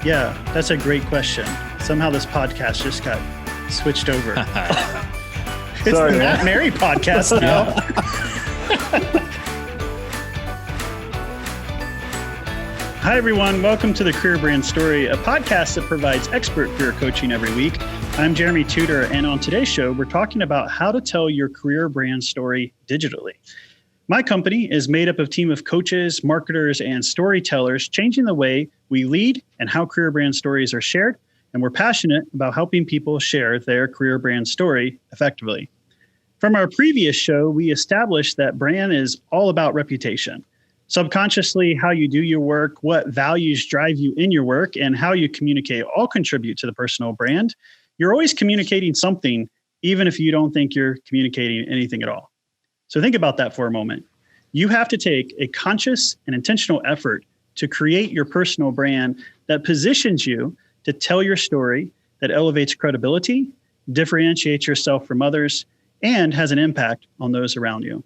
Yeah, that's a great question. Somehow this podcast just got switched over. It's Sorry, the man. Matt Mary podcast now. Hi, everyone. Welcome to the Career Brand Story, a podcast that provides expert career coaching every week. I'm Jeremy Tudor, and on today's show, we're talking about how to tell your career brand story digitally. My company is made up of a team of coaches, marketers, and storytellers, changing the way we lead and how career brand stories are shared. And we're passionate about helping people share their career brand story effectively. From our previous show, we established that brand is all about reputation. Subconsciously, how you do your work, what values drive you in your work, and how you communicate all contribute to the personal brand. You're always communicating something, even if you don't think you're communicating anything at all. So think about that for a moment. You have to take a conscious and intentional effort to create your personal brand that positions you to tell your story, that elevates credibility, differentiates yourself from others, and has an impact on those around you.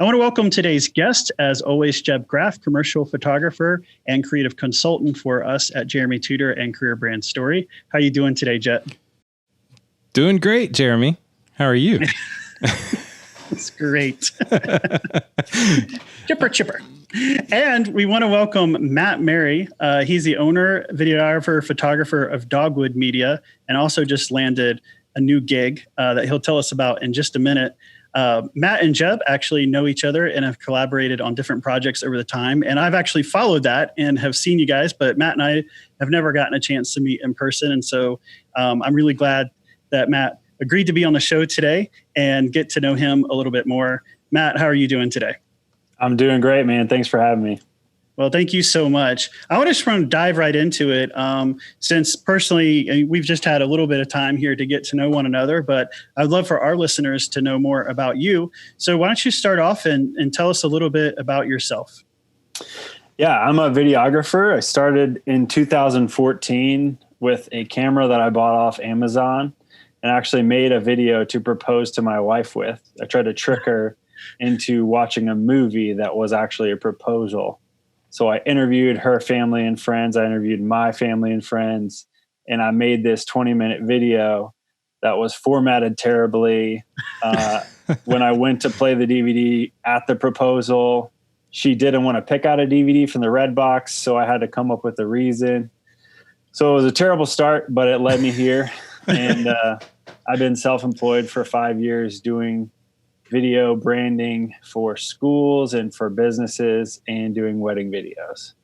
I want to welcome today's guest, as always, Jeb Graff, commercial photographer and creative consultant for us at Jeremy Tudor and Career Brand Story. How are you doing today, Jeb? Doing great, Jeremy. How are you? It's great. Chipper. And we want to welcome Matt Mary. He's the owner, videographer, photographer of Dogwood Media, and also just landed a new gig that he'll tell us about in just a minute. Matt and Jeb actually know each other and have collaborated on different projects over the time. And I've actually followed that and have seen you guys, but Matt and I have never gotten a chance to meet in person. And so I'm really glad that Matt agreed to be on the show today and get to know him a little bit more. Matt, how are you doing today? I'm doing great, man. Thanks for having me. Well, thank you so much. I want to just want to dive right into it. Since personally, we've just had a little bit of time here to get to know one another, but I'd love for our listeners to know more about you. So why don't you start off and tell us a little bit about yourself? Yeah, I'm a videographer. I started in 2014 with a camera that I bought off Amazon and actually made a video to propose to my wife with. I tried to trick her into watching a movie that was actually a proposal. So I interviewed her family and friends. I interviewed my family and friends, and I made this 20-minute video that was formatted terribly. When I went to play the DVD at the proposal, she didn't want to pick out a DVD from the red box, so I had to come up with a reason. So it was a terrible start, but it led me here. And I've been self-employed for 5 years doing video branding for schools and for businesses and doing wedding videos.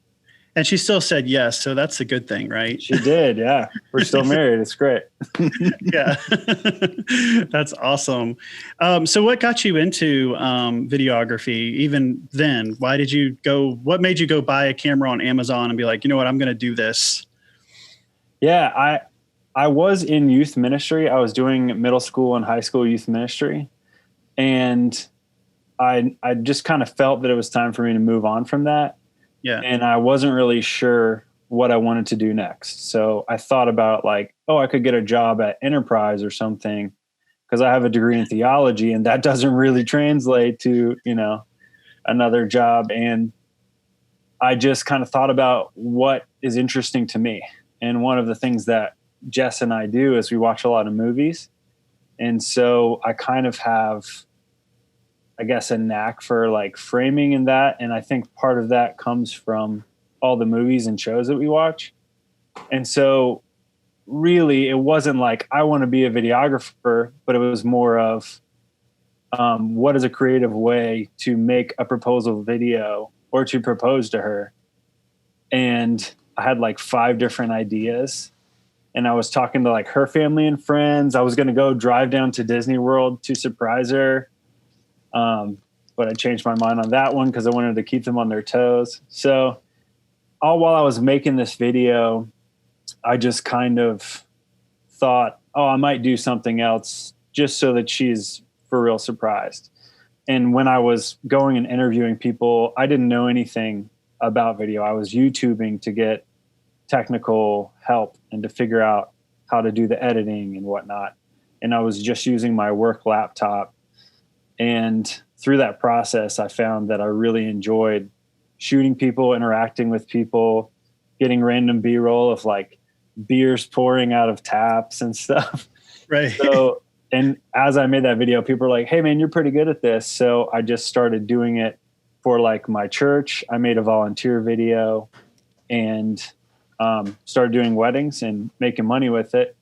And she still said yes, so that's a good thing, right? She did, yeah. We're still married. It's great. Yeah, that's awesome. So what got you into videography even then? What made you go buy a camera on Amazon and be like, you know what, I'm going to do this? Yeah, I was in youth ministry. I was doing middle school and high school youth ministry. And I just kind of felt that it was time for me to move on from that. Yeah. And I wasn't really sure what I wanted to do next. So I thought about I could get a job at Enterprise or something because I have a degree in theology and that doesn't really translate to, another job. And I just kind of thought about what is interesting to me. And one of the things that Jess and I do is we watch a lot of movies. And so I kind of have, I guess, a knack for framing in that. And I think part of that comes from all the movies and shows that we watch. And so really it wasn't like I want to be a videographer, but it was more of what is a creative way to make a proposal video or to propose to her. And I had 5 different ideas. And I was talking to her family and friends. I was going to go drive down to Disney World to surprise her. But I changed my mind on that one because I wanted to keep them on their toes. So all while I was making this video, I just kind of thought, I might do something else just so that she's for real surprised. And when I was going and interviewing people, I didn't know anything about video. I was YouTubing to get technical help and to figure out how to do the editing and whatnot. And I was just using my work laptop. And through that process, I found that I really enjoyed shooting people, interacting with people, getting random B-roll of like beers pouring out of taps and stuff. Right. So, and as I made that video, people were like, hey man, you're pretty good at this. So I just started doing it for like my church. I made a volunteer video and started doing weddings and making money with it.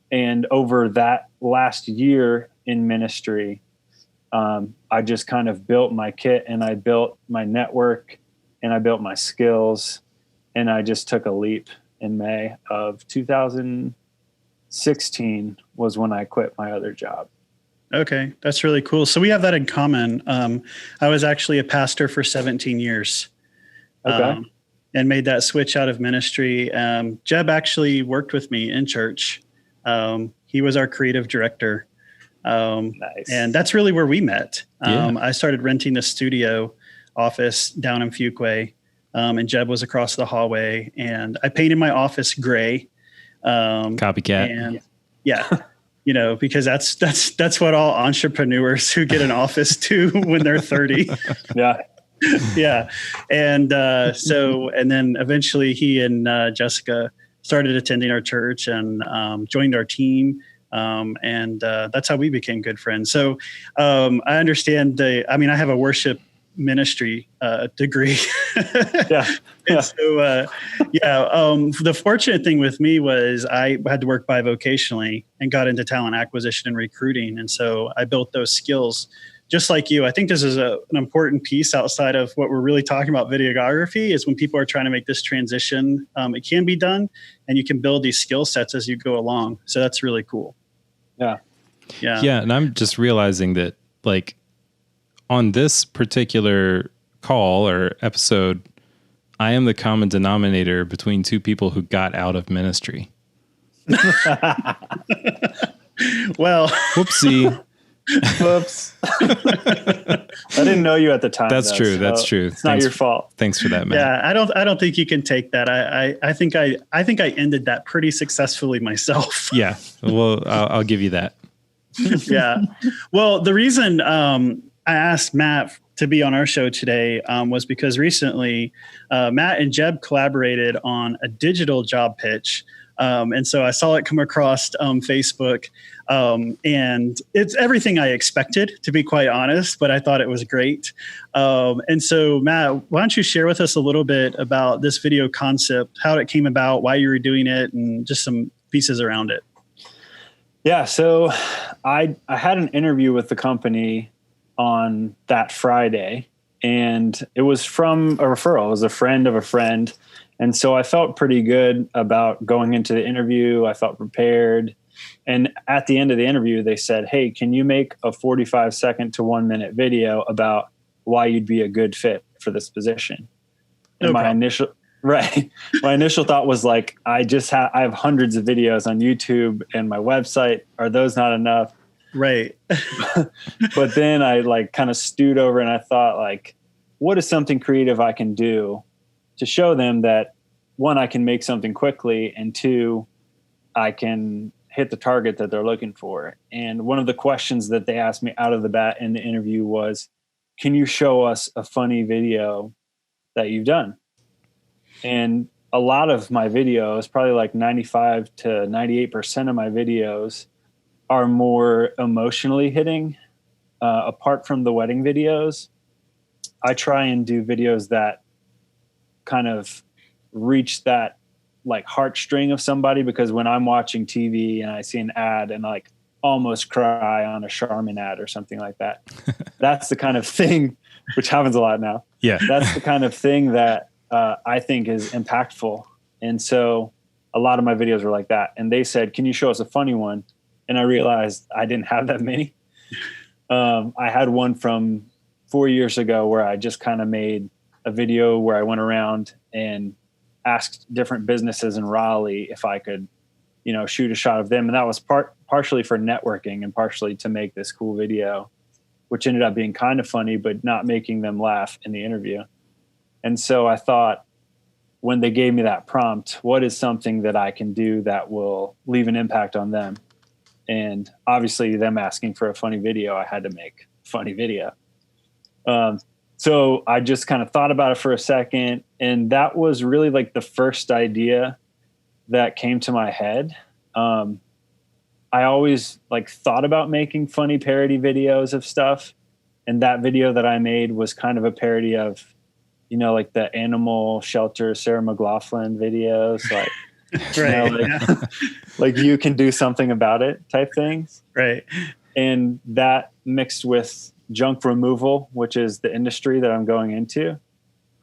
And over that last year in ministry, I just kind of built my kit and I built my network and I built my skills, and I just took a leap in May of 2016 was when I quit my other job. Okay. That's really cool. So we have that in common. I was actually a pastor for 17 years. Okay. And made that switch out of ministry. Jeb actually worked with me in church. He was our creative director. Nice. And that's really where we met. Yeah. I started renting the studio office down in Fuquay, and Jeb was across the hallway, and I painted my office gray. Copycat. And yeah, because that's what all entrepreneurs who get an office do when they're 30. Yeah. Yeah. And and then eventually he and Jessica started attending our church and joined our team. And that's how we became good friends. So I understand I have a worship ministry degree. Yeah. So the fortunate thing with me was I had to work bivocationally and got into talent acquisition and recruiting. And so I built those skills just like you. I think this is an important piece outside of what we're really talking about videography is when people are trying to make this transition, it can be done and you can build these skill sets as you go along. So that's really cool. Yeah. Yeah. Yeah. And I'm just realizing that like on this particular call or episode, I am the common denominator between two people who got out of ministry. Well, Whoopsie. Whoops. I didn't know you at the time. That's true. That's true. It's not your fault. Thanks for that, Matt. Yeah, I don't think you can take that. I think I ended that pretty successfully myself. Yeah. Well, I'll give you that. Yeah. Well, the reason I asked Matt to be on our show today was because recently Matt and Jeb collaborated on a digital job pitch. And so I saw it come across Facebook, and it's everything I expected, to be quite honest, but I thought it was great. And so, Matt, why don't you share with us a little bit about this video concept, how it came about, why you were doing it, and just some pieces around it. Yeah. So I had an interview with the company on that Friday, and it was from a referral. It was a friend of a friend. And so I felt pretty good about going into the interview. I felt prepared. And at the end of the interview, they said, hey, can you make a 45-second to 1 minute video about why you'd be a good fit for this position? And my initial thought was like, I have hundreds of videos on YouTube and my website. Are those not enough? Right. But then I like kind of stewed over and I thought like, what is something creative I can do to show them that, one, I can make something quickly, and two, I can hit the target that they're looking for. And one of the questions that they asked me out of the bat in the interview was, can you show us a funny video that you've done? And a lot of my videos, probably like 95 to 98% of my videos are more emotionally hitting. Apart from the wedding videos, I try and do videos that kind of reach that like heartstring of somebody, because when I'm watching TV and I see an ad and like almost cry on a Charmin ad or something like that, that's the kind of thing, which happens a lot now. Yeah. That's the kind of thing that I think is impactful. And so a lot of my videos were like that. And they said, can you show us a funny one? And I realized I didn't have that many. I had one from 4 years ago where I just kind of made a video where I went around and asked different businesses in Raleigh if I could, shoot a shot of them. And that was partially for networking and partially to make this cool video, which ended up being kind of funny, but not making them laugh in the interview. And so I thought, when they gave me that prompt, what is something that I can do that will leave an impact on them? And obviously them asking for a funny video, I had to make a funny video. So I just kind of thought about it for a second And that was really like the first idea that came to my head. I always like thought about making funny parody videos of stuff. And that video that I made was kind of a parody of, you know, like the animal shelter Sarah McLachlan videos, like, Right. you know, like you can do something about it type things. Right. And that mixed with junk removal, which is the industry that I'm going into,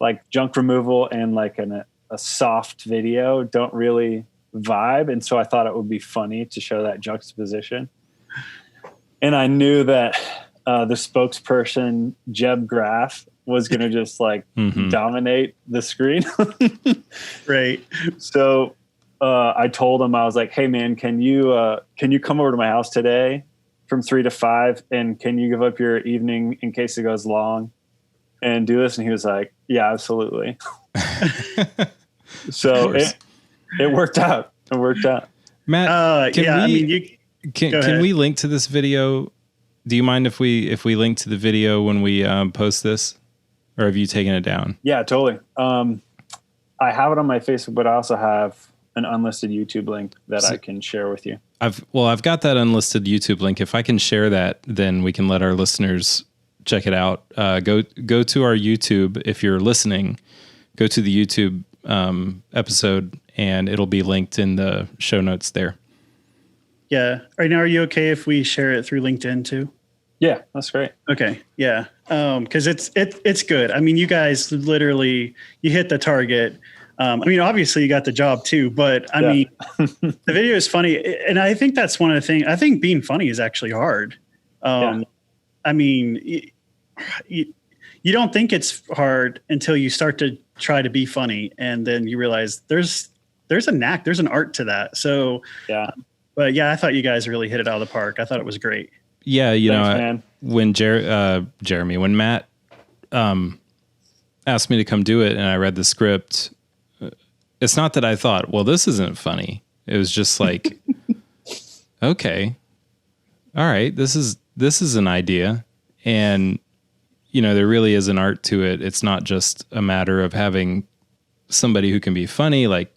like junk removal and like a soft video don't really vibe. And so I thought it would be funny to show that juxtaposition. And I knew that the spokesperson, Jeb Graff, was going to just like dominate the screen. Right. So I told him, I was like, hey man, can you come over to my house today from 3 to 5? And can you give up your evening in case it goes long and do this? And he was like, yeah, absolutely. So it worked out. It worked out. Matt, can we link to this video? Do you mind if we link to the video when we post this, or have you taken it down? Yeah, totally. I have it on my Facebook, but I also have an unlisted YouTube link that I can share with you. I've got that unlisted YouTube link. If I can share that, then we can let our listeners check it out. Go to our YouTube. If you're listening, go to the YouTube episode and it'll be linked in the show notes there. Yeah. Right now, are you okay if we share it through LinkedIn too? Yeah, that's great. Okay. Yeah. Cause it's good. I mean, you guys literally, you hit the target. I mean, obviously you got the job too, but I mean, the video is funny. And I think that's one of the things. I think being funny is actually hard. I mean, you don't think it's hard until you start to try to be funny. And then you realize there's a knack, there's an art to that. So, but yeah, I thought you guys really hit it out of the park. I thought it was great. Yeah. When Jeremy, when Matt, asked me to come do it and I read the script, it's not that I thought, well, this isn't funny. It was just like, okay, all right, this is an idea. And, you know, there really is an art to it. It's not just a matter of having somebody who can be funny. Like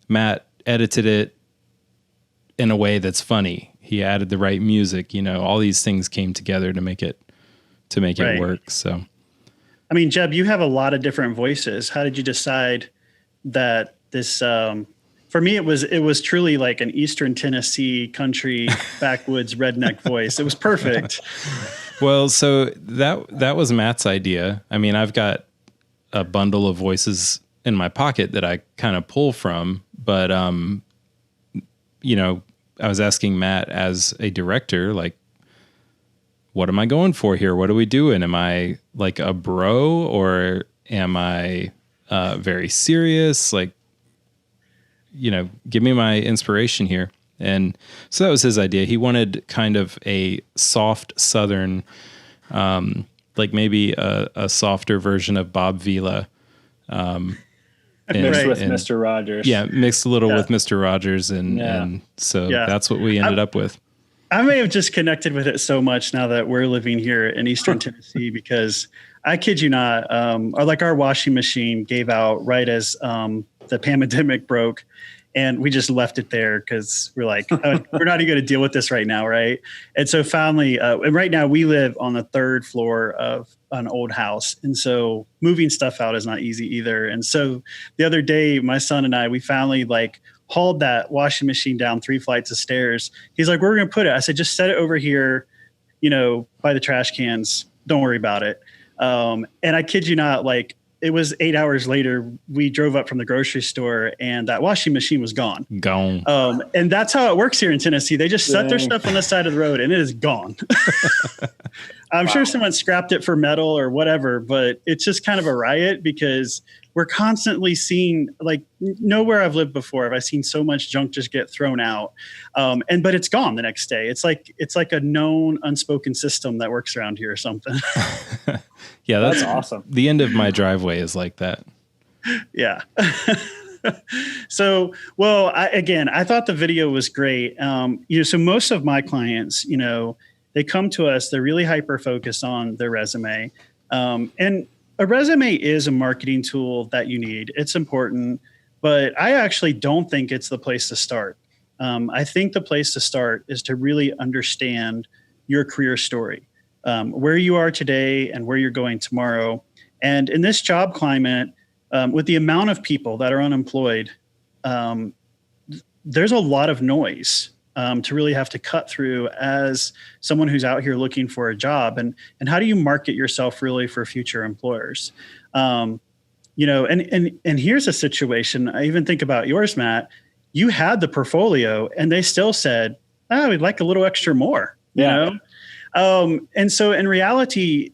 Matt edited it in a way that's funny. He added the right music, you know, all these things came together to make it work. So, I mean, Jeb, you have a lot of different voices. How did you decide that this, for me, it was truly like an Eastern Tennessee country backwoods redneck voice. It was perfect. Well, so that was Matt's idea. I mean, I've got a bundle of voices in my pocket that I kind of pull from, but, you know, I was asking Matt as a director, like, what am I going for here? What are we doing? Am I like a bro or am I very serious? Like, you know, give me my inspiration here. And so that was his idea. He wanted kind of a soft Southern, like maybe a softer version of Bob Vila. Mixed with Mr. Rogers. Yeah, mixed a little with Mr. Rogers. And so that's what we ended up with. I may have just connected with it so much now that we're living here in Eastern Tennessee, because I kid you not, our washing machine gave out right as the pandemic broke, and we just left it there because we're like, we're not even going to deal with this right now, right? And so finally, and right now we live on the 3rd floor of an old house, and so moving stuff out is not easy either. And so the other day, my son and I, we finally hauled that washing machine down 3 flights of stairs. He's like, where are we going to put it? I said, just set it over here, you know, by the trash cans. Don't worry about it. And I kid you not, it was 8 hours later, we drove up from the grocery store and that washing machine was gone. And that's how it works here in Tennessee. They just set their stuff on the side of the road and it is gone. I'm sure someone scrapped it for metal or whatever, but it's just kind of a riot because we're constantly seeing, nowhere I've lived before have I seen so much junk just get thrown out. But it's gone the next day. It's like a known unspoken system that works around here or something. Yeah, that's awesome. The end of my driveway is like that. Yeah. So, well, I thought the video was great. So most of my clients, they come to us, they're really hyper focused on their resume. And a resume is a marketing tool that you need. It's important, but I actually don't think it's the place to start. I think the place to start is to really understand your career story, where you are today and where you're going tomorrow. And in this job climate, with the amount of people that are unemployed, there's a lot of noise to really have to cut through as someone who's out here looking for a job. And how do you market yourself really for future employers? And here's a situation. I even think about yours, Matt. You had the portfolio and they still said, oh, we'd like a little extra more, you know? And so in reality,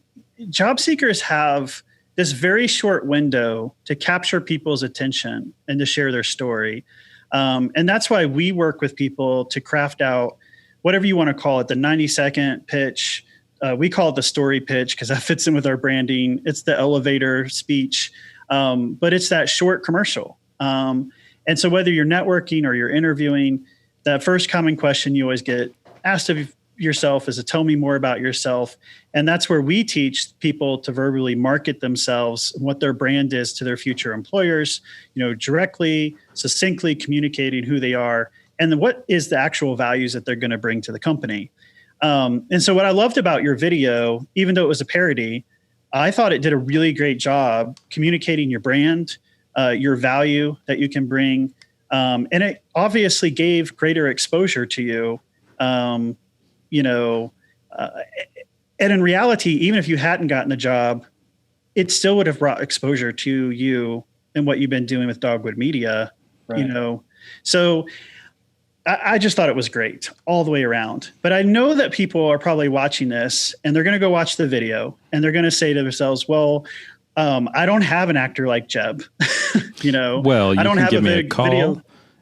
job seekers have this very short window to capture people's attention and to share their story. And that's why we work with people to craft out whatever you want to call it, the 90-second pitch. We call it the story pitch because that fits in with our branding. It's the elevator speech, but it's that short commercial. And so whether you're networking or you're interviewing, that first common question you always get asked of yourself is to tell me more about yourself. And that's where we teach people to verbally market themselves, what their brand is to their future employers, directly, succinctly communicating who they are, and then what is the actual values that they're going to bring to the company. And so what I loved about your video, even though it was a parody, I thought it did a really great job communicating your brand, your value that you can bring. And it obviously gave greater exposure to you. And in reality, even if you hadn't gotten the job, it still would have brought exposure to you and what you've been doing with Dogwood Media, right. So I just thought it was great all the way around. But I know that people are probably watching this and they're going to go watch the video and they're going to say to themselves, well, I don't have an actor like Jeb. Well, you I don't can have give me a call video.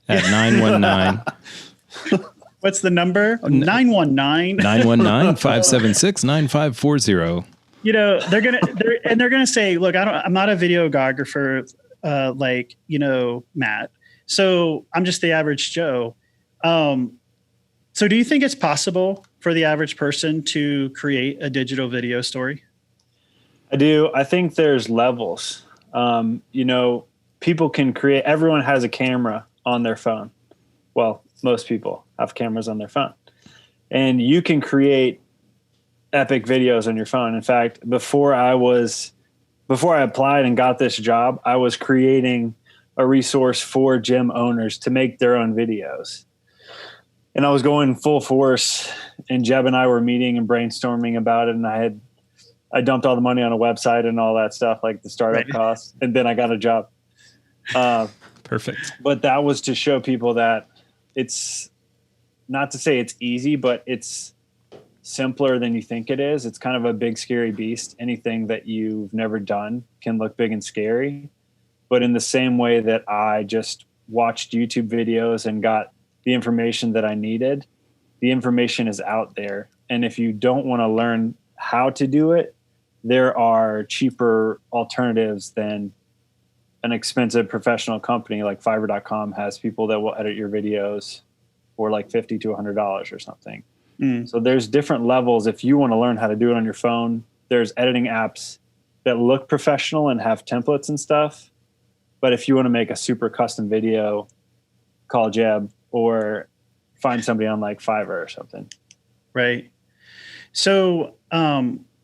At 919. What's the number? 919. 919-576-9540. They're gonna say, look, I'm not a videographer like Matt. So I'm just the average Joe. So do you think it's possible for the average person to create a digital video story? I do. I think there's levels. People can create, everyone has a camera on their phone. Well, most people have cameras on their phone. And you can create epic videos on your phone. In fact, before I applied and got this job, I was creating a resource for gym owners to make their own videos. And I was going full force, and Jeb and I were meeting and brainstorming about it. And I dumped all the money on a website and all that stuff, like the startup costs. And then I got a job. Perfect. But that was to show people that it's not to say it's easy, but it's simpler than you think it is. It's kind of a big, scary beast. Anything that you've never done can look big and scary. But in the same way that I just watched YouTube videos and got the information that I needed, the information is out there. And if you don't want to learn how to do it, there are cheaper alternatives than an expensive professional company like Fiverr.com has people that will edit your videos for like $50 to $100 or something. So there's different levels. If you want to learn how to do it on your phone, there's editing apps that look professional and have templates and stuff. But if you want to make a super custom video, call Jeb or find somebody on like Fiverr or something. Right. So,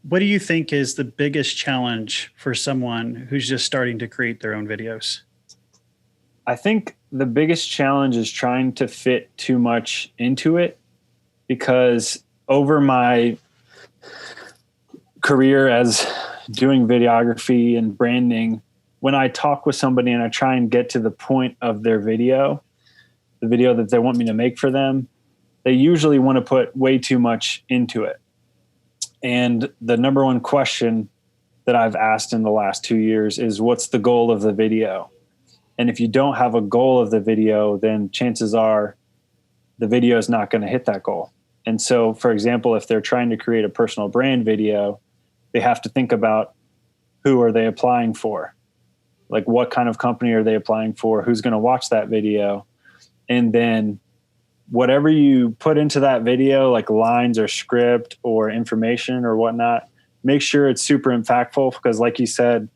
what do you think is the biggest challenge for someone who's just starting to create their own videos? I think the biggest challenge is trying to fit too much into it, because over my career as doing videography and branding, when I talk with somebody and I try and get to the point of their video, the video that they want me to make for them, they usually want to put way too much into it. And the number one question that I've asked in the last 2 years is, what's the goal of the video? And if you don't have a goal of the video, then chances are the video is not going to hit that goal. And so, for example, if they're trying to create a personal brand video, they have to think about, who are they applying for? Like, what kind of company are they applying for? Who's going to watch that video? And then whatever you put into that video, like lines or script or information or whatnot, make sure it's super impactful, because like you said,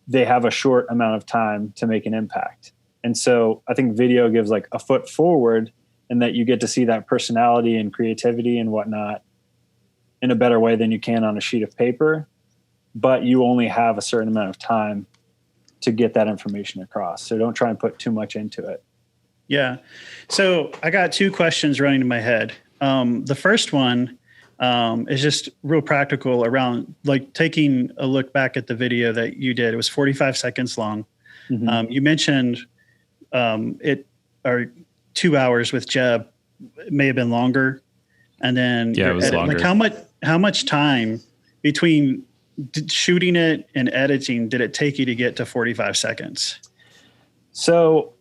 they have a short amount of time to make an impact. And so I think video gives like a foot forward, and that you get to see that personality and creativity and whatnot in a better way than you can on a sheet of paper. But you only have a certain amount of time to get that information across. So don't try and put too much into it. Yeah. So I got two questions running in my head. The first one is just real practical around like taking a look back at the video that you did. It was 45 seconds long. Mm-hmm. You mentioned it or 2 hours with Jeb. It may have been longer. And then it was longer. Like how much time between shooting it and editing did it take you to get to 45 seconds? So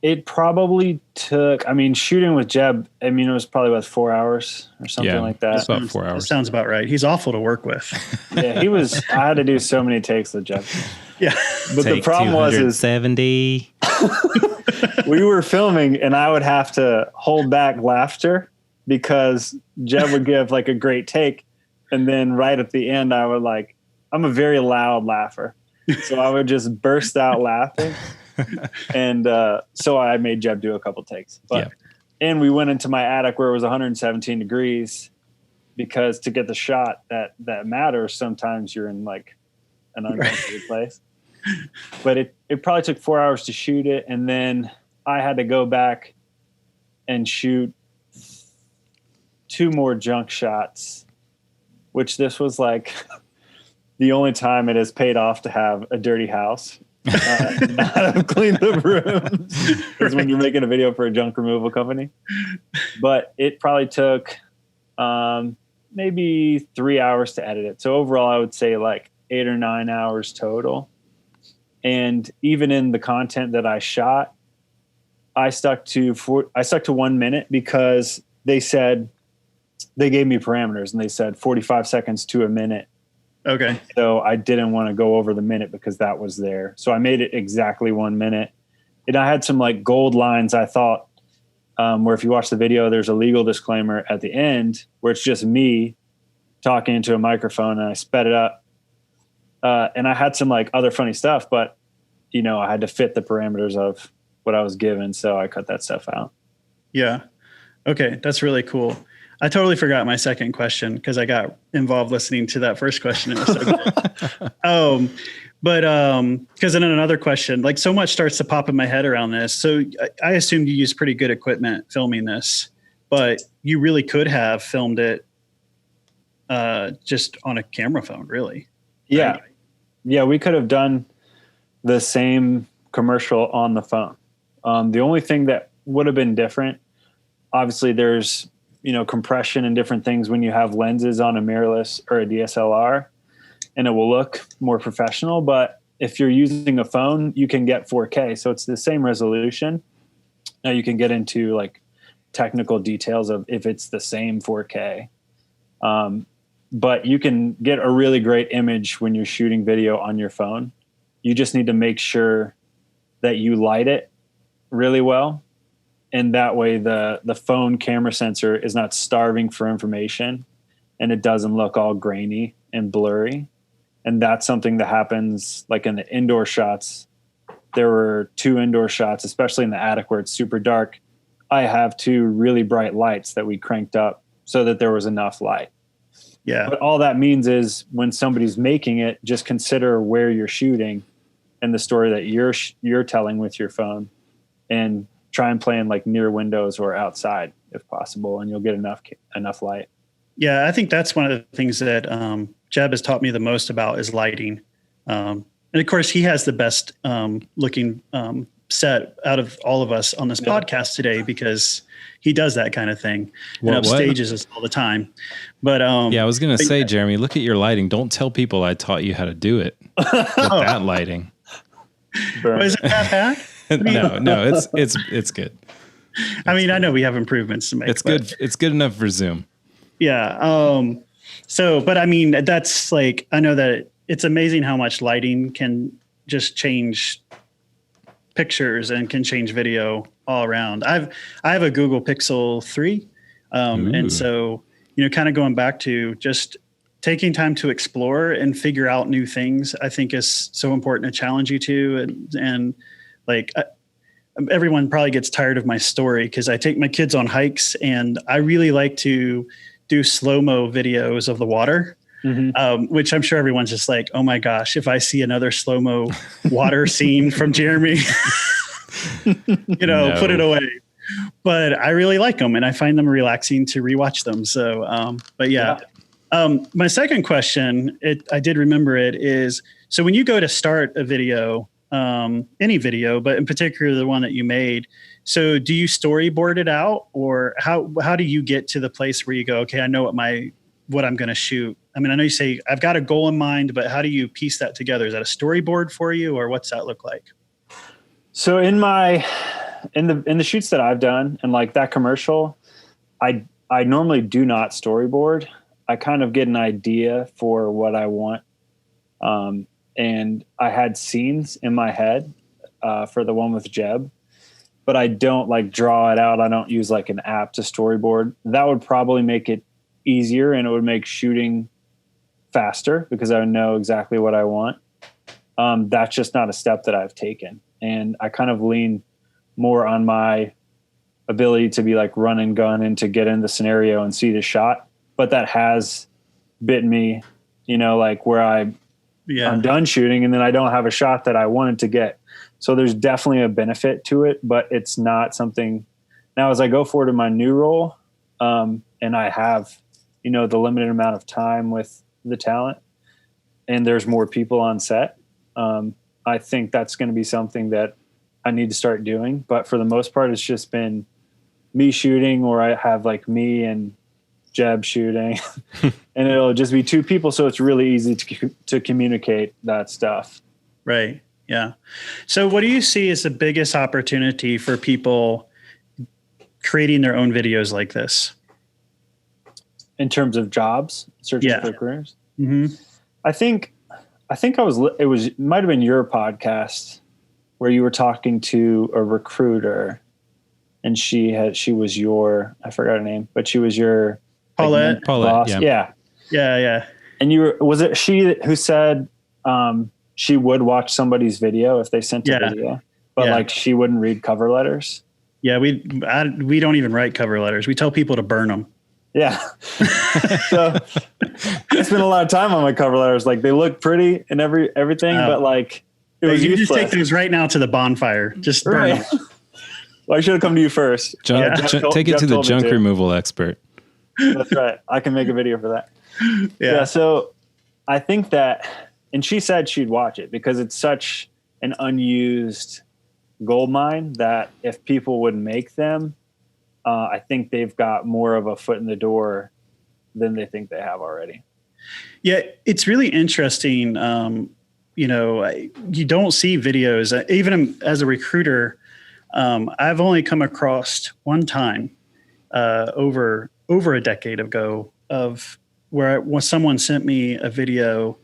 it probably took, shooting with Jeb, it was probably about 4 hours or something like that. It's about 4 hours. That sounds about right. He's awful to work with. Yeah, I had to do so many takes with Jeb. Yeah. But the problem was 70. We were filming and I would have to hold back laughter because Jeb would give like a great take. And then right at the end, I'm a very loud laugher. So I would just burst out laughing. And so I made Jeb do a couple takes. And we went into my attic where it was 117 degrees, because to get the shot that matters, sometimes you're in like an uncomfortable place. But it probably took 4 hours to shoot it. And then I had to go back and shoot 2 more junk shots, which this was like the only time it has paid off to have a dirty house. Not have cleaned up rooms is when you're making a video for a junk removal company. But it probably took maybe 3 hours to edit it. So overall, I would say like 8 or 9 hours total. And even in the content that I shot, I stuck to 1 minute, because they gave me parameters and they said 45 seconds to a minute. Okay. So I didn't want to go over the minute because that was there. So I made it exactly 1 minute. And I had some like gold lines, I thought, where if you watch the video, there's a legal disclaimer at the end where it's just me talking into a microphone, and I sped it up. And I had some like other funny stuff, but I had to fit the parameters of what I was given. So I cut that stuff out. Yeah. Okay. That's really cool. I totally forgot my second question because I got involved listening to that first question. It was so good. Because then another question, like so much starts to pop in my head around this. So I assumed you use pretty good equipment filming this, but you really could have filmed it just on a camera phone, really. Yeah. Right? Yeah. We could have done the same commercial on the phone. The only thing that would have been different, obviously there's, compression and different things when you have lenses on a mirrorless or a DSLR, and it will look more professional. But if you're using a phone, you can get 4K. So it's the same resolution. Now you can get into like technical details of if it's the same 4K. But you can get a really great image when you're shooting video on your phone. You just need to make sure that you light it really well. And that way the phone camera sensor is not starving for information, and it doesn't look all grainy and blurry. And that's something that happens like in the indoor shots. There were 2 indoor shots, especially in the attic where it's super dark. I have 2 really bright lights that we cranked up so that there was enough light. Yeah. But all that means is when somebody's making it, just consider where you're shooting and the story that you're telling with your phone, and try and play in like near windows or outside if possible, and you'll get enough light. Yeah, I think that's one of the things that Jeb has taught me the most about is lighting. And of course, he has the best looking set out of all of us on this podcast today, because he does that kind of thing and upstages us all the time. But I was going to say, Jeremy, look at your lighting. Don't tell people I taught you how to do it with that lighting. Is it that bad? No, it's good. I know we have improvements to make. It's good. It's good enough for Zoom. Yeah. But that's like, I know that it's amazing how much lighting can just change pictures and can change video all around. I have a Google Pixel 3. And so, kind of going back to just taking time to explore and figure out new things, I think is so important to challenge you to. And like, everyone probably gets tired of my story because I take my kids on hikes and I really like to do slow-mo videos of the water. Which I'm sure everyone's just like, oh my gosh, if I see another slow-mo water scene from Jeremy, put it away. But I really like them and I find them relaxing to rewatch them. So, but yeah. My second question, I did remember it, is, so when you go to start a video, any video, but in particular the one that you made, so do you storyboard it out, or how do you get to the place where you go, okay, I know what I'm going to shoot? I mean, I know you say I've got a goal in mind, but how do you piece that together? Is that a storyboard for you, or what's that look like? So in the shoots that I've done and like that commercial, I normally do not storyboard. I kind of get an idea for what I want. And I had scenes in my head for the one with Jeb, but I don't like draw it out. I don't use like an app to storyboard. That would probably make it easier and it would make shooting faster because I would know exactly what I want. That's just not a step that I've taken. And I kind of lean more on my ability to be like run and gun and to get in the scenario and see the shot. But that has bitten me, like where I'm done shooting and then I don't have a shot that I wanted to get. So there's definitely a benefit to it, but it's not something now as I go forward in my new role. And I have, the limited amount of time with the talent and there's more people on set. I think that's going to be something that I need to start doing. But for the most part, it's just been me shooting, or I have like me and Jeb shooting and it'll just be two people. So it's really easy to communicate that stuff. Right. Yeah. So what do you see as the biggest opportunity for people creating their own videos like this? In terms of jobs, searching for careers? Mm-hmm. I think it might've been your podcast where you were talking to a recruiter and she was your, I forgot her name, but she was your Paulette. Paulette. Yeah. And was it she who said, she would watch somebody's video if they sent a video, but like she wouldn't read cover letters? Yeah. We don't even write cover letters. We tell people to burn them. Yeah. So I spent a lot of time on my cover letters. Like they look pretty and everything, but like it was you useless. Just take those right now to the bonfire. Just burn them. Well, I should have come to you first. Take it to the junk removal expert. That's right. I can make a video for that. Yeah. So I think that, and she said she'd watch it because it's such an unused gold mine that if people would make them, I think they've got more of a foot in the door than they think they have already. Yeah, it's really interesting. You don't see videos, even as a recruiter. I've only come across one time over a decade ago of when someone sent me a video.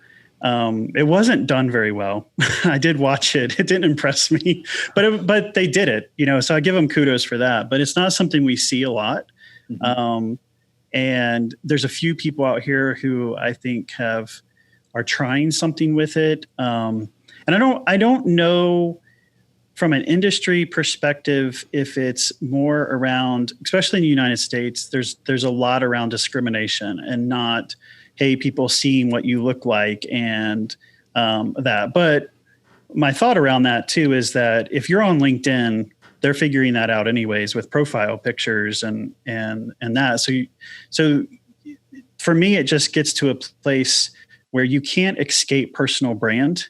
It wasn't done very well. I did watch it. It didn't impress me, but they did it, so I give them kudos for that, but it's not something we see a lot. Mm-hmm. And there's a few people out here who I think are trying something with it. And I don't know from an industry perspective if it's more around, especially in the United States, there's a lot around discrimination and not, hey, people seeing what you look like and that. But my thought around that too is that if you're on LinkedIn, they're figuring that out anyways with profile pictures and that. So for me, it just gets to a place where you can't escape personal brand.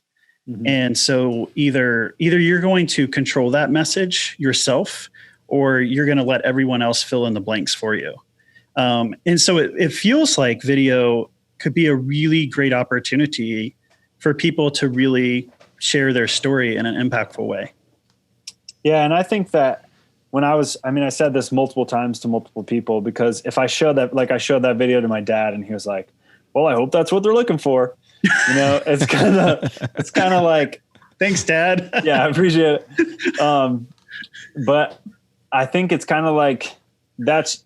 Mm-hmm. And so either you're going to control that message yourself, or you're going to let everyone else fill in the blanks for you. And so it feels like video could be a really great opportunity for people to really share their story in an impactful way. Yeah. And I think that I said this multiple times to multiple people, because if I showed that video to my dad and he was like, well, I hope that's what they're looking for. It's kind of like, thanks, Dad. Yeah, I appreciate it. But I think it's kind of like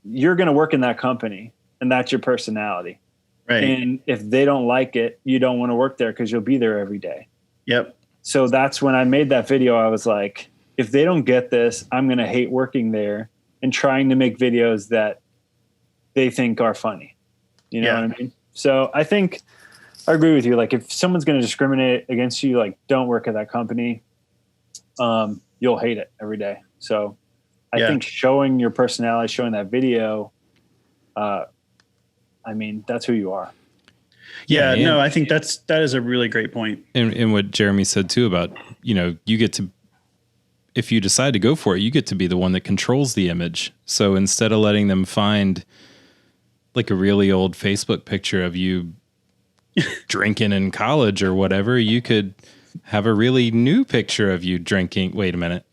you're going to work in that company and that's your personality. Right. And if they don't like it, you don't want to work there because you'll be there every day. Yep. So that's when I made that video. I was like, if they don't get this, I'm going to hate working there and trying to make videos that they think are funny. You know what I mean? So I think I agree with you. Like if someone's going to discriminate against you, like don't work at that company. You'll hate it every day. So I think showing your personality, showing that video, I mean, that's who you are. Yeah, no, I think that is a really great point. And what Jeremy said too about, you get to, if you decide to go for it, you get to be the one that controls the image. So instead of letting them find like a really old Facebook picture of you drinking in college or whatever, you could have a really new picture of you drinking. Wait a minute.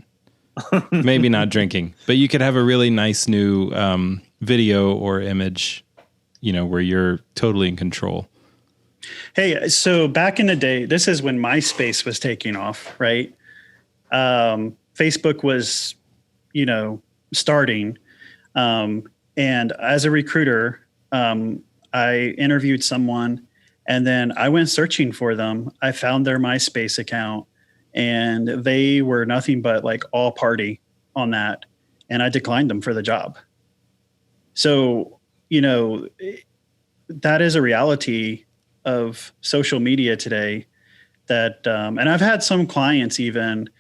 Maybe not drinking, but you could have a really nice new video or image, where you're totally in control. Hey, so back in the day, this is when MySpace was taking off, right? Facebook was, starting. And as a recruiter, I interviewed someone and then I went searching for them. I found their MySpace account and they were nothing but like all party on that. And I declined them for the job. So, that is a reality of social media today that, and I've had some clients even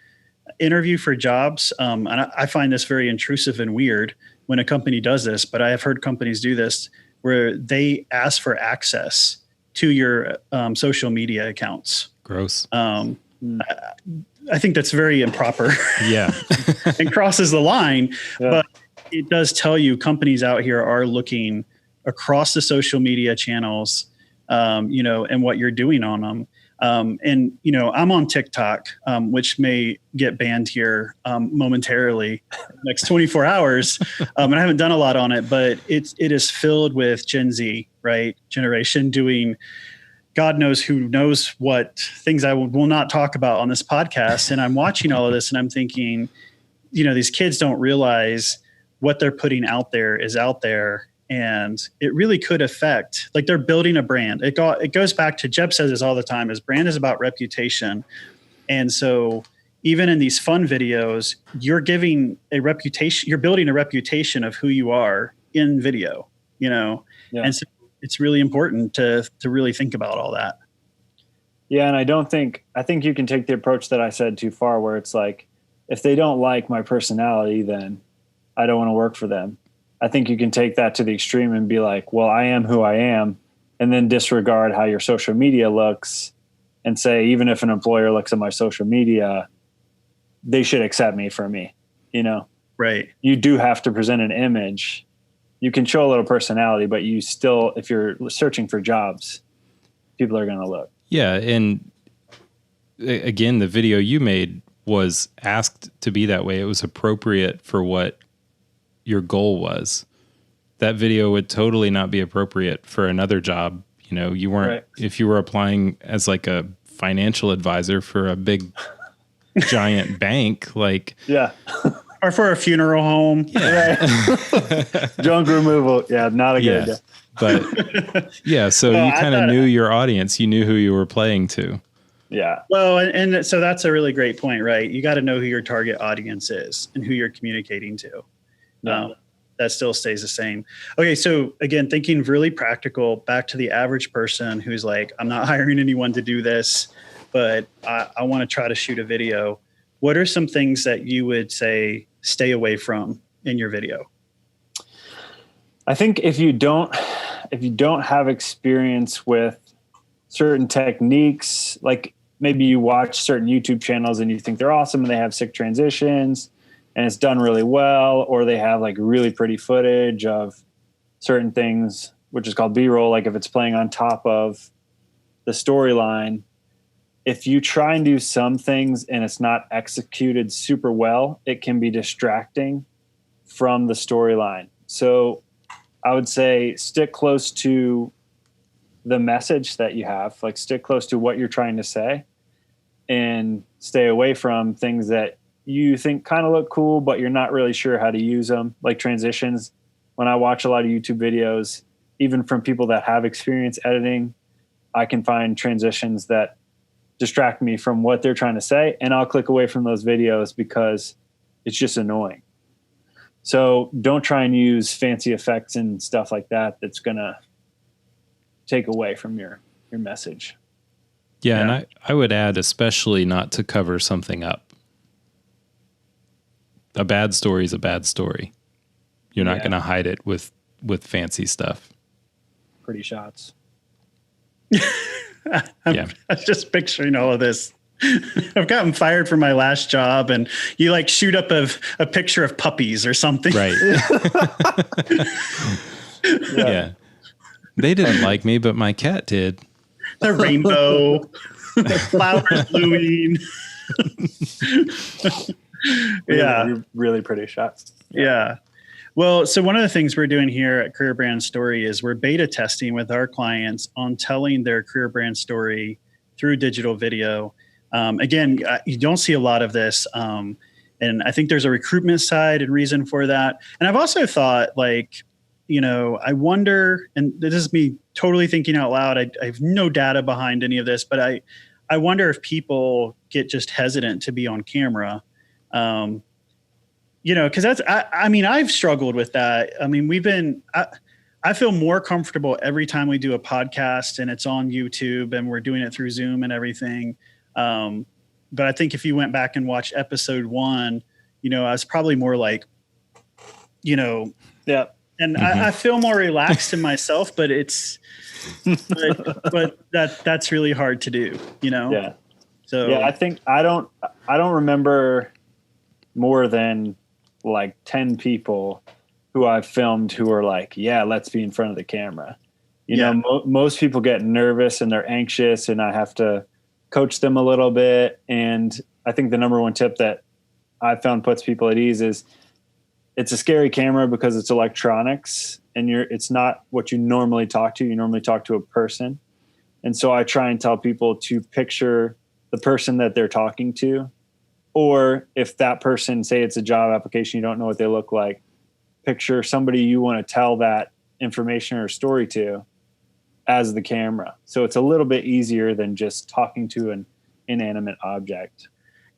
interview for jobs. And I find this very intrusive and weird when a company does this, but I have heard companies do this where they ask for access to your social media accounts. Gross. I think that's very improper. Yeah. And crosses the line, but it does tell you companies out here are looking across the social media channels, and what you're doing on them. And I'm on TikTok, which may get banned here momentarily, next 24 hours. And I haven't done a lot on it, but it is filled with Gen Z, right? Generation doing God knows who knows what things I will not talk about on this podcast. And I'm watching all of this and I'm thinking, these kids don't realize what they're putting out there is out there. And it really could affect, like they're building a brand. It goes back to, Jeb says this all the time, is brand is about reputation. And so even in these fun videos, you're giving a reputation, you're building a reputation of who you are in video, And so it's really important to really think about all that. Yeah. And I think you can take the approach that I said too far, where it's like, if they don't like my personality, then I don't want to work for them. I think you can take that to the extreme and be like, well, I am who I am, and then disregard how your social media looks and say, even if an employer looks at my social media, they should accept me for me, Right. You do have to present an image. You can show a little personality, but you still, if you're searching for jobs, people are going to look. Yeah. And again, the video you made was asked to be that way. It was appropriate for what your goal was. That video would totally not be appropriate for another job. You weren't, right. If you were applying as like a financial advisor for a big giant bank, like, yeah. Or for a funeral home. Yeah. Right. Junk removal. Yeah. Not a good idea. But yeah. So you kind of knew your audience, you knew who you were playing to. Yeah. Well, and so that's a really great point, right? You got to know who your target audience is and who you're communicating to. Yeah. That still stays the same. Okay. So again, thinking really practical, back to the average person who's like, I'm not hiring anyone to do this, but I want to try to shoot a video. What are some things that you would say stay away from in your video? I think if you don't have experience with certain techniques, like maybe you watch certain YouTube channels and you think they're awesome and they have sick transitions and it's done really well, or they have like really pretty footage of certain things, which is called B-roll, like if it's playing on top of the storyline. If you try and do some things and it's not executed super well, it can be distracting from the storyline. So I would say stick close to the message that you have, like stick close to what you're trying to say, and stay away from things that you think kind of look cool, but you're not really sure how to use them, like transitions. When I watch a lot of YouTube videos, even from people that have experience editing, I can find transitions that distract me from what they're trying to say, and I'll click away from those videos because it's just annoying. So don't try and use fancy effects and stuff like that that's going to take away from your message. Yeah, and I would add, especially not to cover something up. A bad story is a bad story. You're not going to hide it with fancy stuff. Pretty shots. I'm just picturing all of this. I've gotten fired from my last job, and you like shoot up a picture of puppies or something. Right. Yeah. They didn't like me, but my cat did. The rainbow, the flowers blooming. Really pretty shots. Yeah. Well, so one of the things we're doing here at Career Brand Story is we're beta testing with our clients on telling their career brand story through digital video. Again, you don't see a lot of this. And I think there's a recruitment side and reason for that. And I've also thought, like, I wonder, and this is me totally thinking out loud. I have no data behind any of this, but I wonder if people get just hesitant to be on camera. Because I've struggled with that. I mean, I feel more comfortable every time we do a podcast and it's on YouTube and we're doing it through Zoom and everything. But I think if you went back and watched episode 1, I was probably more like, yeah. And I feel more relaxed in myself, but but that's really hard to do, Yeah. So yeah, I think I don't remember more than like 10 people who I've filmed who are like, yeah, let's be in front of the camera. Most people get nervous and they're anxious, and I have to coach them a little bit. And I think the number one tip that I found puts people at ease is it's a scary camera because it's electronics and it's not what you normally talk to. You normally talk to a person. And so I try and tell people to picture the person that they're talking to, or if that person, say it's a job application, you don't know what they look like, picture somebody you want to tell that information or story to as the camera. So it's a little bit easier than just talking to an inanimate object.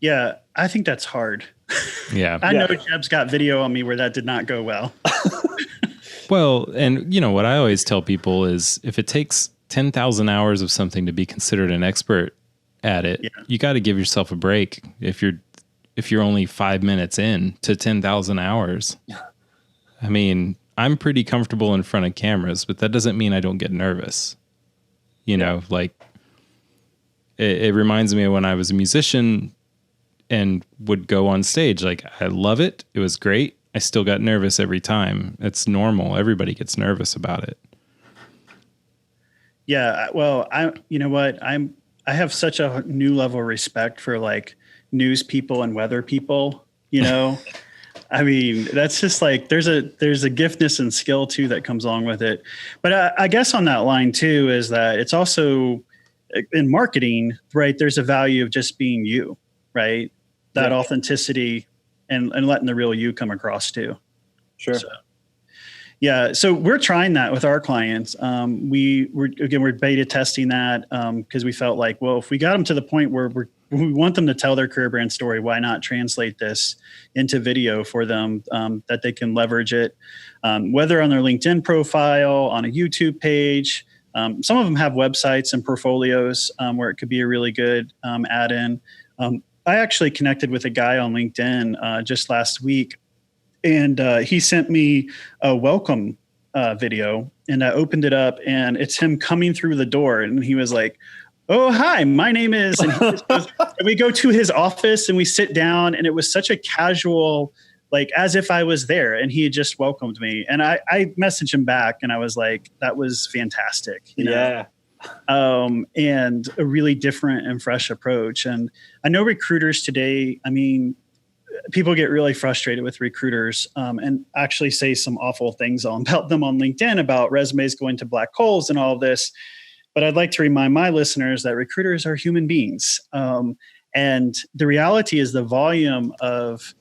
Yeah, I think that's hard. Yeah. I know Jeb's got video on me where that did not go well. Well, and what I always tell people is if it takes 10,000 hours of something to be considered an expert at it, you got to give yourself a break. If you're only 5 minutes in to 10,000 hours. I mean, I'm pretty comfortable in front of cameras, but that doesn't mean I don't get nervous. Like it reminds me of when I was a musician and would go on stage. Like, I love it. It was great. I still got nervous every time. It's normal. Everybody gets nervous about it. Yeah. Well, I have such a new level of respect for like news people and weather people, I mean, that's just like, there's a giftness and skill too that comes along with it. But I guess on that line too, is that it's also in marketing, right? There's a value of just being you, right? That authenticity and letting the real you come across too. Sure. So we're trying that with our clients. We're beta testing that because we felt like, well, if we got them to the point where we want them to tell their career brand story, why not translate this into video for them that they can leverage it, whether on their LinkedIn profile, on a YouTube page. Some of them have websites and portfolios where it could be a really good add-in. I actually connected with a guy on LinkedIn just last week, and he sent me a welcome video, and I opened it up, and it's him coming through the door, and he was like, "Oh, hi, my name is," and, he just goes, and we go to his office and we sit down, and it was such a casual, like as if I was there, and he had just welcomed me. And I messaged him back, and I was like, that was fantastic. Yeah. And a really different and fresh approach. And I know recruiters today, I mean, people get really frustrated with recruiters and actually say some awful things about them on LinkedIn about resumes going to black holes and all of this. But I'd like to remind my listeners that recruiters are human beings. And the reality is the volume of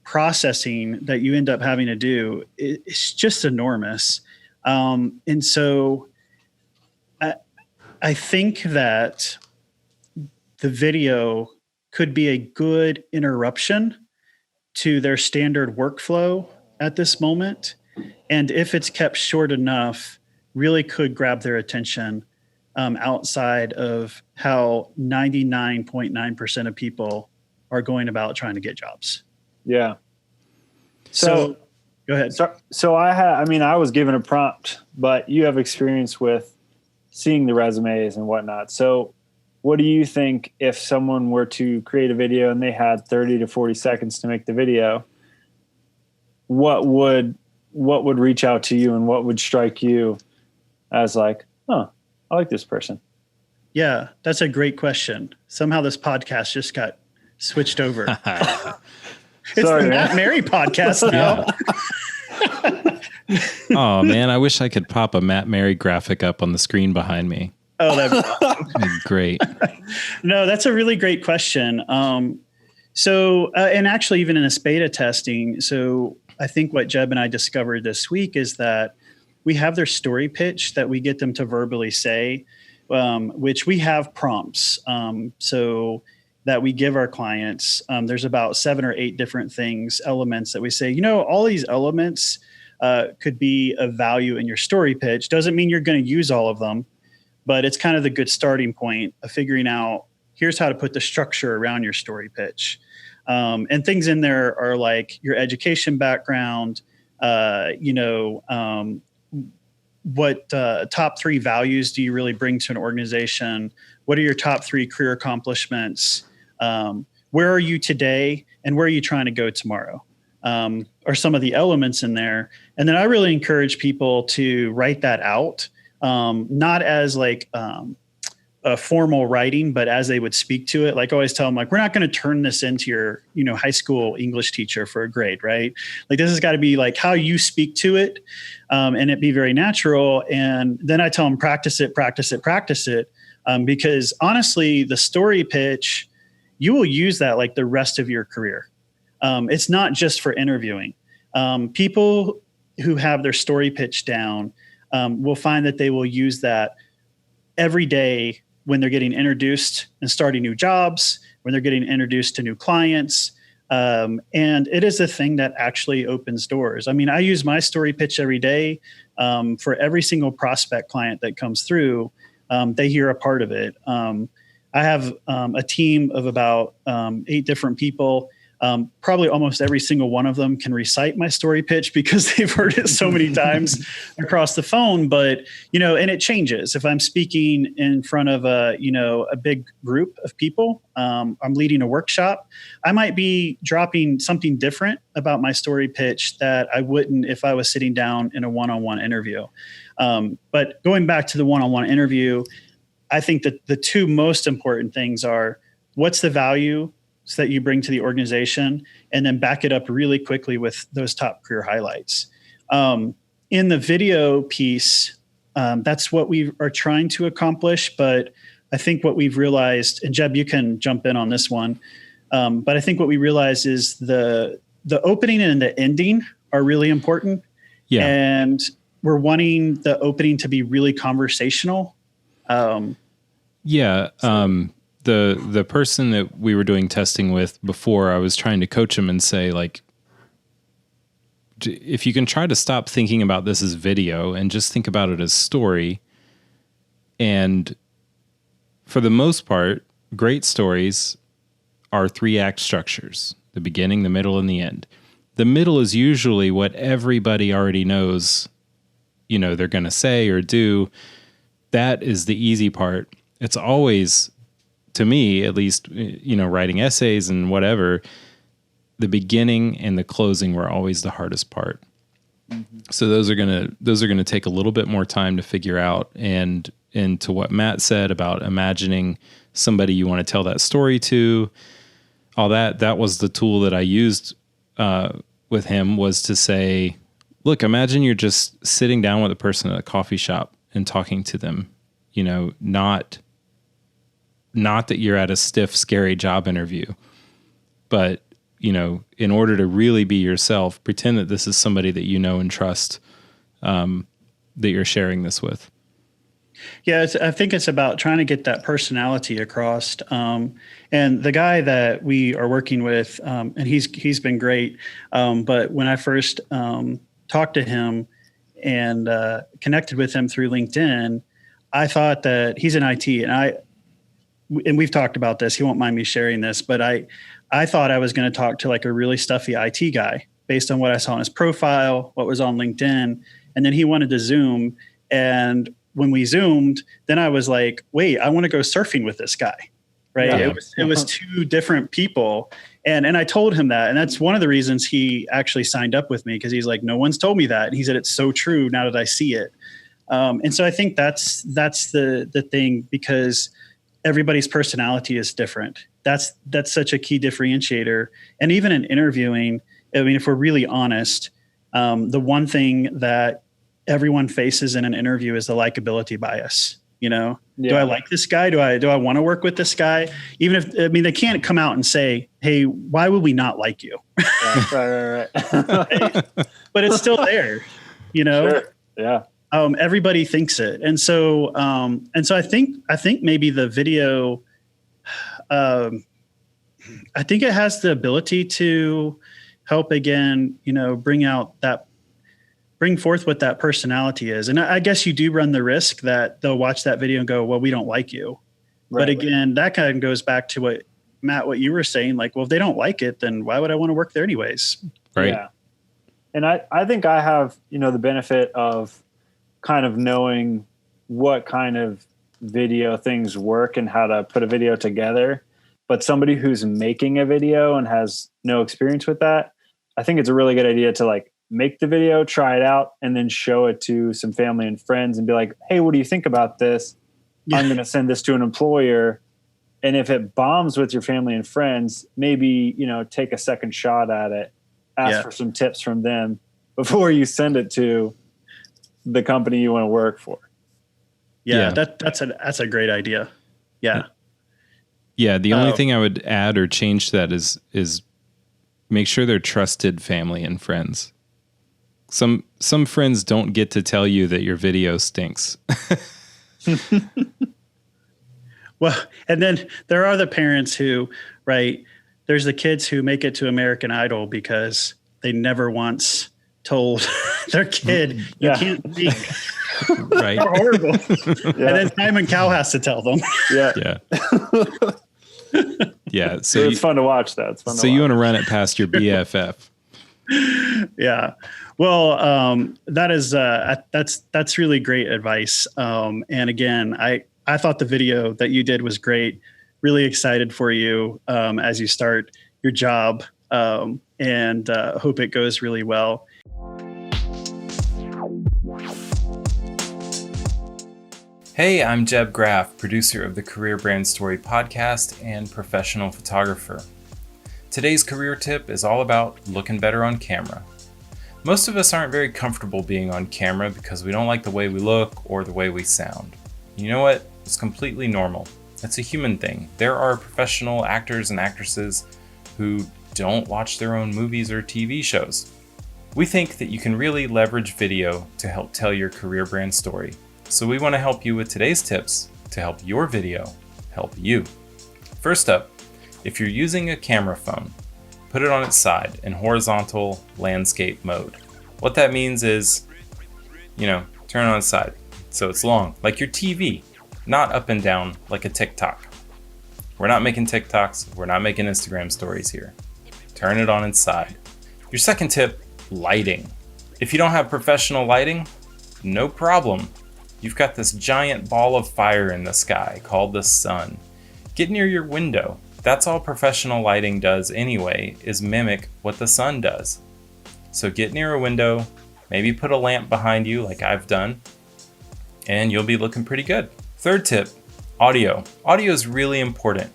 processing that you end up having to do is just enormous. And so I think that the video could be a good interruption to their standard workflow at this moment. And if it's kept short enough, really could grab their attention outside of how 99.9% of people are going about trying to get jobs. Yeah. So go ahead. So I was given a prompt, but you have experience with seeing the resumes and whatnot. So what do you think if someone were to create a video and they had 30 to 40 seconds to make the video, what would reach out to you and what would strike you as like, oh, I like this person? Yeah, that's a great question. Somehow this podcast just got switched over. It's Sorry, the man. Matt Mary podcast now. Oh man, I wish I could pop a Matt Mary graphic up on the screen behind me. Oh, that'd be awesome. That'd be great. No, that's a really great question. And actually even in this beta testing, so I think what Jeb and I discovered this week is that we have their story pitch that we get them to verbally say, which we have prompts. So that we give our clients, there's about 7 or 8 different elements that we say, all these elements could be of value in your story pitch. Doesn't mean you're going to use all of them, but it's kind of the good starting point of figuring out, here's how to put the structure around your story pitch. And things in there are like your education background, what top 3 values do you really bring to an organization? What are your top 3 career accomplishments? Where are you today and where are you trying to go tomorrow? Are some of the elements in there. And then I really encourage people to write that out, not as like a formal writing, but as they would speak to it. Like I always tell them, like, we're not going to turn this into your, high school English teacher for a grade, right? Like this has got to be like how you speak to it, and it be very natural. And then I tell them, practice it, because honestly, the story pitch, you will use that like the rest of your career. It's not just for interviewing. People who have their story pitch down will find that they will use that every day when they're getting introduced and starting new jobs, when they're getting introduced to new clients. And it is a thing that actually opens doors. I mean, I use my story pitch every day for every single prospect client that comes through. They hear a part of it. I have a team of about 8 different people. Probably almost every single one of them can recite my story pitch because they've heard it so many times across the phone. But, and it changes. If I'm speaking in front of a big group of people, I'm leading a workshop, I might be dropping something different about my story pitch that I wouldn't if I was sitting down in a one-on-one interview. But going back to the one-on-one interview, I think that the 2 most important things are, what's the value that you bring to the organization, and then back it up really quickly with those top career highlights. In the video piece, that's what we are trying to accomplish. But I think what we've realized, and Jeb, you can jump in on this one. But I think what we realized is the opening and the ending are really important. Yeah. And we're wanting the opening to be really conversational. The person that we were doing testing with before, I was trying to coach him and say, like, if you can try to stop thinking about this as video and just think about it as story. And for the most part, great stories are 3-act structures: the beginning, the middle, and the end. The middle is usually what everybody already knows, they're going to say or do. That is the easy part. It's always, to me, at least, writing essays and whatever, the beginning and the closing were always the hardest part. Mm-hmm. So those are gonna take a little bit more time to figure out. And to what Matt said about imagining somebody you want to tell that story to, all that was the tool that I used with him, was to say, look, imagine you're just sitting down with a person at a coffee shop and talking to them, not that you're at a stiff, scary job interview, but, in order to really be yourself, pretend that this is somebody that you know and trust, that you're sharing this with? Yeah, I think it's about trying to get that personality across. And the guy that we are working with, and he's been great. But when I first talked to him and connected with him through LinkedIn, I thought that he's in IT, and we've talked about this. He won't mind me sharing this, but I thought I was going to talk to like a really stuffy IT guy based on what I saw on his profile, what was on LinkedIn, and then he wanted to Zoom. And when we Zoomed, then I was like, wait, I want to go surfing with this guy, right? Yeah. It was two different people. And I told him that. And that's one of the reasons he actually signed up with me, because he's like, no one's told me that. And he said, it's so true now that I see it. And so I think that's the thing, because everybody's personality is different. That's such a key differentiator. And even in interviewing, I mean, if we're really honest, the one thing that everyone faces in an interview is the likability bias. You know, do I like this guy? Do I want to work with this guy? Even if, I mean, they can't come out and say, hey, why would we not like you? Right. But it's still there, you know? Sure. Yeah. Everybody thinks it. And so I think maybe the video, I think it has the ability to help, again, you know, bring forth what that personality is. And I guess you do run the risk that they'll watch that video and go, well, we don't like you. Right. But again, that kind of goes back to what you were saying, like, well, if they don't like it, then why would I want to work there anyways? Right. Yeah. And I think I have, you know, the benefit of kind of knowing what kind of video things work and how to put a video together. But somebody who's making a video and has no experience with that, I think it's a really good idea to like make the video, try it out, and then show it to some family and friends and be like, hey, what do you think about this? Yeah. I'm going to send this to an employer. And if it bombs with your family and friends, maybe, you know, take a second shot at it, ask for some tips from them before you send it to the company you want to work for. Yeah. That's a great idea. Yeah. Yeah. The only thing I would add or change to that is make sure they're trusted family and friends. Some friends don't get to tell you that your video stinks. Well, and then there are the parents who, right, there's the kids who make it to American Idol because they never once told their kid, you can't speak. Right. They're horrible. And then Simon Cowell has to tell them. Yeah. Yeah. So it's fun to watch that. It's fun. So you want to run it past your BFF. Yeah. Well, that's really great advice. And again, I thought the video that you did was great. Really excited for you as you start your job, and hope it goes really well. Hey, I'm Jeb Graff, producer of the Career Brand Story podcast and professional photographer. Today's career tip is all about looking better on camera. Most of us aren't very comfortable being on camera because we don't like the way we look or the way we sound. You know what? It's completely normal. It's a human thing. There are professional actors and actresses who don't watch their own movies or TV shows. We think that you can really leverage video to help tell your career brand story. So we want to help you with today's tips to help your video help you. First up, if you're using a camera phone, put it on its side in horizontal landscape mode. What that means is, turn it on its side so it's long, like your TV, not up and down like a TikTok. We're not making TikToks, we're not making Instagram stories here. Turn it on its side. Your second tip, lighting. If you don't have professional lighting, no problem. You've got this giant ball of fire in the sky called the sun. Get near your window. That's all professional lighting does anyway, is mimic what the sun does. So get near a window, maybe put a lamp behind you like I've done, and you'll be looking pretty good. Third tip, audio. Audio is really important.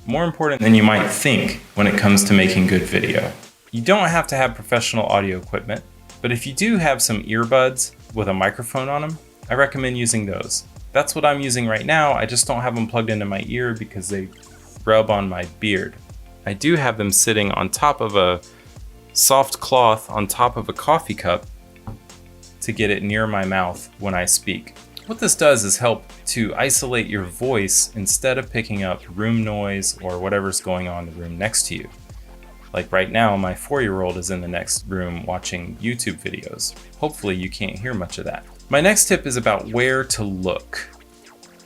More important than you might think when it comes to making good video. You don't have to have professional audio equipment, but if you do have some earbuds with a microphone on them, I recommend using those. That's what I'm using right now. I just don't have them plugged into my ear because they rub on my beard. I do have them sitting on top of a soft cloth on top of a coffee cup to get it near my mouth when I speak. What this does is help to isolate your voice instead of picking up room noise or whatever's going on in the room next to you. Like right now, my 4-year-old is in the next room watching YouTube videos. Hopefully you can't hear much of that. My next tip is about where to look.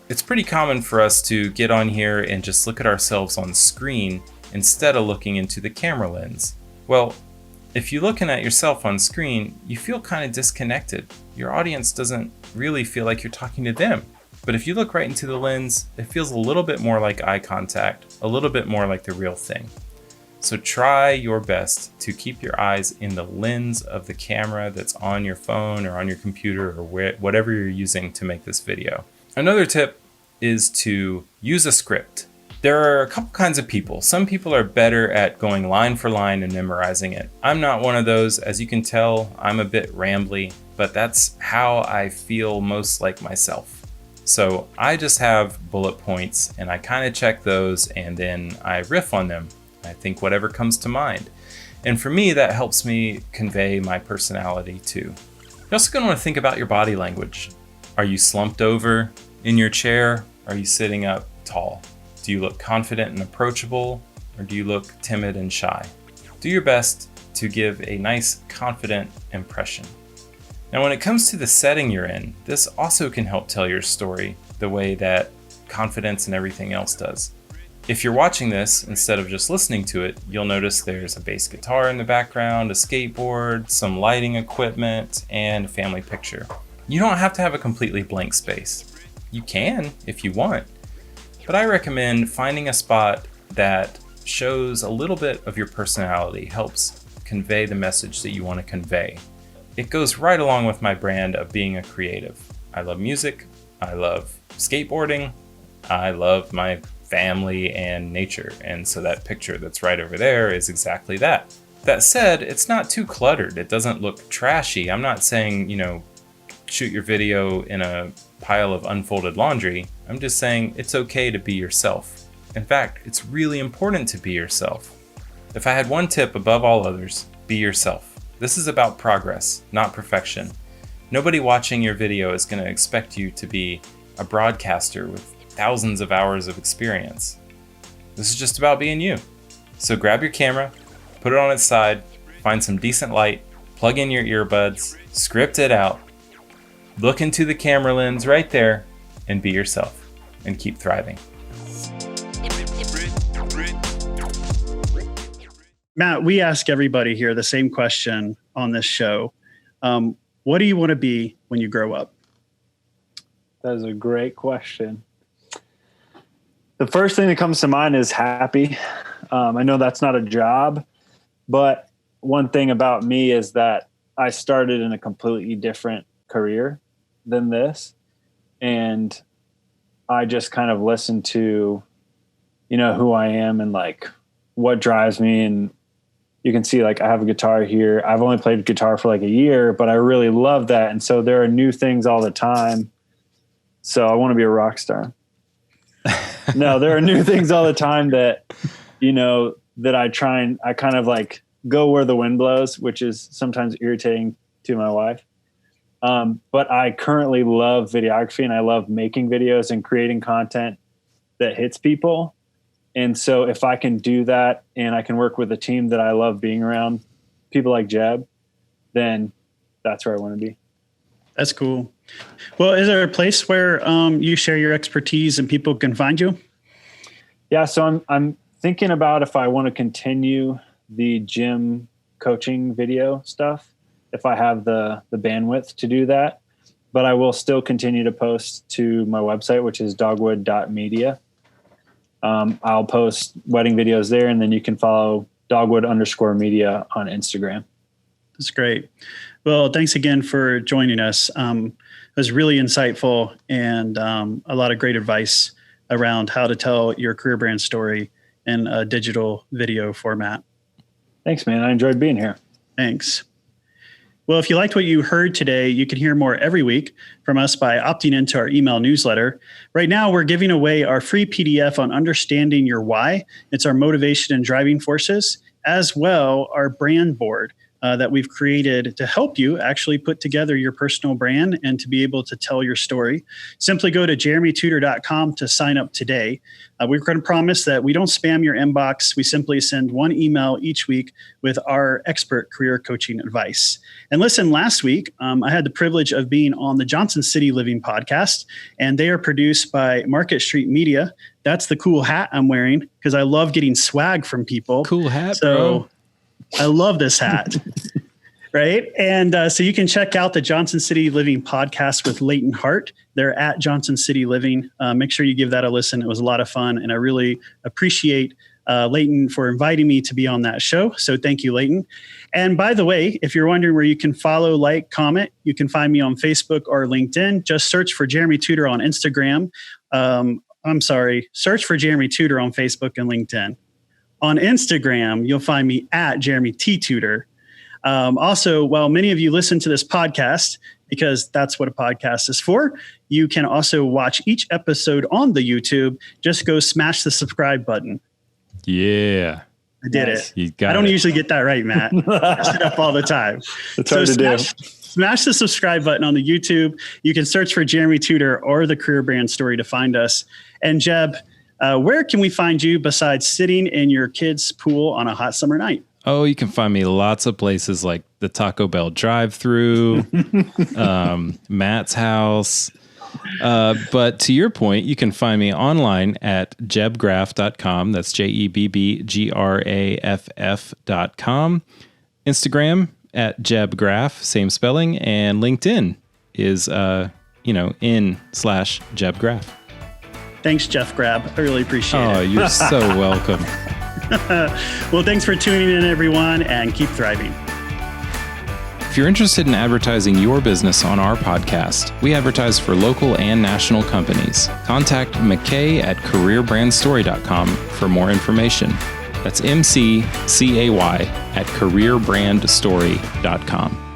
It's pretty common for us to get on here and just look at ourselves on screen instead of looking into the camera lens. Well, if you're looking at yourself on screen, you feel kind of disconnected. Your audience doesn't really feel like you're talking to them. But if you look right into the lens, it feels a little bit more like eye contact, a little bit more like the real thing. So try your best to keep your eyes in the lens of the camera that's on your phone or on your computer or whatever you're using to make this video. Another tip is to use a script. There are a couple kinds of people. Some people are better at going line for line and memorizing it. I'm not one of those. As you can tell, I'm a bit rambly, but that's how I feel most like myself. So I just have bullet points and I kind of check those and then I riff on them. I think whatever comes to mind. And for me, that helps me convey my personality too. You're also going to want to think about your body language. Are you slumped over in your chair? Are you sitting up tall? Do you look confident and approachable, or do you look timid and shy? Do your best to give a nice, confident impression. Now, when it comes to the setting you're in, this also can help tell your story the way that confidence and everything else does. If you're watching this instead of just listening to it, you'll notice there's a bass guitar in the background, a skateboard, some lighting equipment, and a family picture. You don't have to have a completely blank space. You can if you want, but I recommend finding a spot that shows a little bit of your personality, helps convey the message that you want to convey. It goes right along with my brand of being a creative. I love music, I love skateboarding, I love my family and nature, and so that picture that's right over there is exactly that. That said, it's not too cluttered. It doesn't look trashy. I'm not saying, shoot your video in a pile of unfolded laundry. I'm just saying it's okay to be yourself. In fact, it's really important to be yourself. If I had one tip above all others, be yourself. This is about progress, not perfection. Nobody watching your video is going to expect you to be a broadcaster with thousands of hours of experience. This is just about being you. So grab your camera, put it on its side, find some decent light, plug in your earbuds, script it out, look into the camera lens right there, and be yourself, and keep thriving. Matt, we ask everybody here the same question on this show. What do you want to be when you grow up? That is a great question. The first thing that comes to mind is happy. I know that's not a job, but one thing about me is that I started in a completely different career than this. And I just kind of listen to, who I am and like what drives me. And you can see like I have a guitar here. I've only played guitar for like a year, but I really love that. And so there are new things all the time. So I want to be a rock star. No, there are new things all the time that, that I kind of like go where the wind blows, which is sometimes irritating to my wife. But I currently love videography and I love making videos and creating content that hits people. And so if I can do that and I can work with a team that I love being around, people like Jeb, then that's where I want to be. That's cool. Well, is there a place where you share your expertise and people can find you? Yeah, so I'm thinking about if I want to continue the gym coaching video stuff, if I have the bandwidth to do that. But I will still continue to post to my website, which is dogwood.media. I'll post wedding videos there, and then you can follow dogwood_media on Instagram. That's great. Well, thanks again for joining us. It was really insightful and a lot of great advice around how to tell your career brand story in a digital video format. Thanks, man. I enjoyed being here. Thanks. Well, if you liked what you heard today, you can hear more every week from us by opting into our email newsletter. Right now, we're giving away our free PDF on understanding your why. It's our motivation and driving forces, as well our brand board, that we've created to help you actually put together your personal brand and to be able to tell your story. Simply go to jeremytudor.com to sign up today. We're going to promise that we don't spam your inbox. We simply send one email each week with our expert career coaching advice. And listen, last week, I had the privilege of being on the Johnson City Living podcast, and they are produced by Market Street Media. That's the cool hat I'm wearing because I love getting swag from people. Cool hat, bro. I love this hat. Right. And so you can check out the Johnson City Living podcast with Leighton Hart. They're at Johnson City Living. Make sure you give that a listen. It was a lot of fun. And I really appreciate Leighton for inviting me to be on that show. So thank you, Leighton. And by the way, if you're wondering where you can follow, like, comment, you can find me on Facebook or LinkedIn. Just search for Jeremy Tudor on Instagram. Search for Jeremy Tudor on Facebook and LinkedIn. On Instagram, you'll find me at Jeremy T. Tudor. Also, while many of you listen to this podcast, because that's what a podcast is for, you can also watch each episode on the YouTube. Just go smash the subscribe button. Yeah. I did it. You got I don't it. usually get that right, Matt. I mess it up all the time. It's hard to do. Smash the subscribe button on the YouTube. You can search for Jeremy Tudor or the Career Brand Story to find us. And Jeb, where can we find you besides sitting in your kid's pool on a hot summer night? Oh, you can find me lots of places like the Taco Bell drive-thru, Matt's house. But to your point, you can find me online at jebgraff.com. That's JEBBGRAFF.com. Instagram at jebgraff, same spelling. And LinkedIn is, in/jebgraff. Thanks, Jeff Grab. I really appreciate it. Oh, you're so welcome. Well, thanks for tuning in, everyone, and keep thriving. If you're interested in advertising your business on our podcast, we advertise for local and national companies. Contact McKay at careerbrandstory.com for more information. That's MCCAY at careerbrandstory.com.